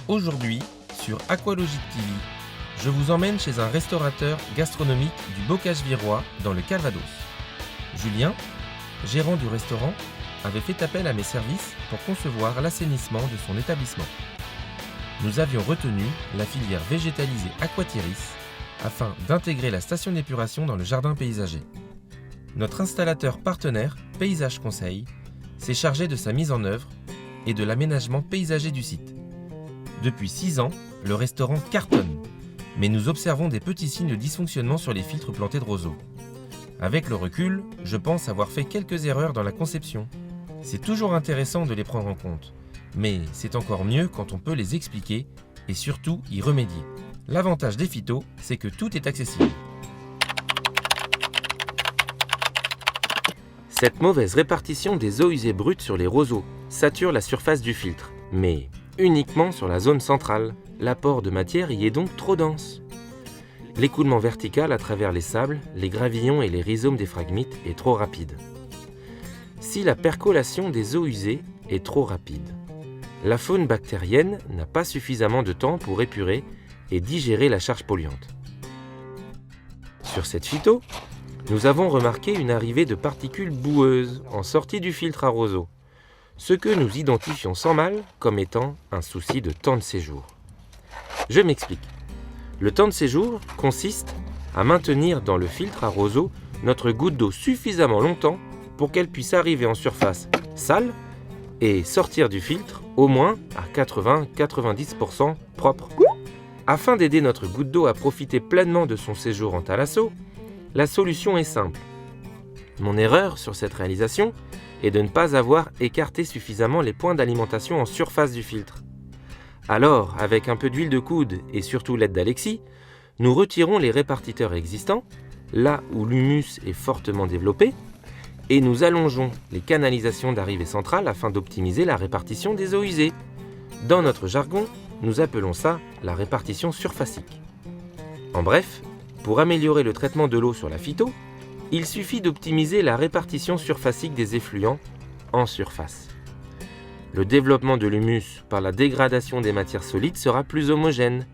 Aujourd'hui, sur Aqualogique TV, je vous emmène chez un restaurateur gastronomique du Bocage-Virois dans le Calvados. Julien, gérant du restaurant, avait fait appel à mes services pour concevoir l'assainissement de son établissement. Nous avions retenu la filière végétalisée Aquatiris afin d'intégrer la station d'épuration dans le jardin paysager. Notre installateur partenaire, Paysage Conseil, s'est chargé de sa mise en œuvre et de l'aménagement paysager du site. Depuis 6 ans, le restaurant cartonne, mais nous observons des petits signes de dysfonctionnement sur les filtres plantés de roseaux. Avec le recul, je pense avoir fait quelques erreurs dans la conception. C'est toujours intéressant de les prendre en compte, mais c'est encore mieux quand on peut les expliquer et surtout y remédier. L'avantage des phytos, c'est que tout est accessible. Cette mauvaise répartition des eaux usées brutes sur les roseaux sature la surface du filtre, mais uniquement sur la zone centrale. L'apport de matière y est donc trop dense. L'écoulement vertical à travers les sables, les gravillons et les rhizomes des phragmites est trop rapide. Si la percolation des eaux usées est trop rapide, la faune bactérienne n'a pas suffisamment de temps pour épurer et digérer la charge polluante. Sur cette phyto, nous avons remarqué une arrivée de particules boueuses en sortie du filtre à roseaux, ce que nous identifions sans mal comme étant un souci de temps de séjour. Je m'explique. Le temps de séjour consiste à maintenir dans le filtre à roseaux notre goutte d'eau suffisamment longtemps pour qu'elle puisse arriver en surface sale et sortir du filtre au moins à 80-90% propre. Afin d'aider notre goutte d'eau à profiter pleinement de son séjour en thalasso, la solution est simple. Mon erreur sur cette réalisation est de ne pas avoir écarté suffisamment les points d'alimentation en surface du filtre. Alors, avec un peu d'huile de coude et surtout l'aide d'Alexis, nous retirons les répartiteurs existants, là où l'humus est fortement développé, et nous allongeons les canalisations d'arrivée centrale afin d'optimiser la répartition des eaux usées. Dans notre jargon, nous appelons ça la répartition surfacique. En bref, pour améliorer le traitement de l'eau sur la phyto, il suffit d'optimiser la répartition surfacique des effluents en surface. Le développement de l'humus par la dégradation des matières solides sera plus homogène,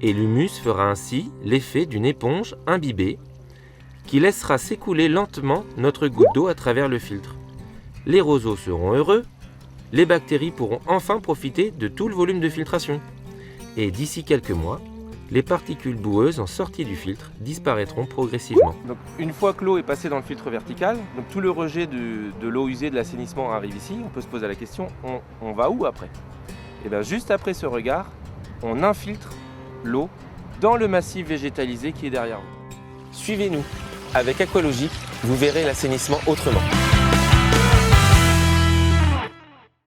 et l'humus fera ainsi l'effet d'une éponge imbibée qui laissera s'écouler lentement notre goutte d'eau à travers le filtre. Les roseaux seront heureux, les bactéries pourront enfin profiter de tout le volume de filtration, et d'ici quelques mois, les particules boueuses en sortie du filtre disparaîtront progressivement. Donc, une fois que l'eau est passée dans le filtre vertical, donc tout le rejet de l'eau usée de l'assainissement arrive ici, on peut se poser la question, on va où après? Et bien juste après ce regard, on infiltre l'eau dans le massif végétalisé qui est derrière vous. Suivez-nous, avec Aqualogique, vous verrez l'assainissement autrement.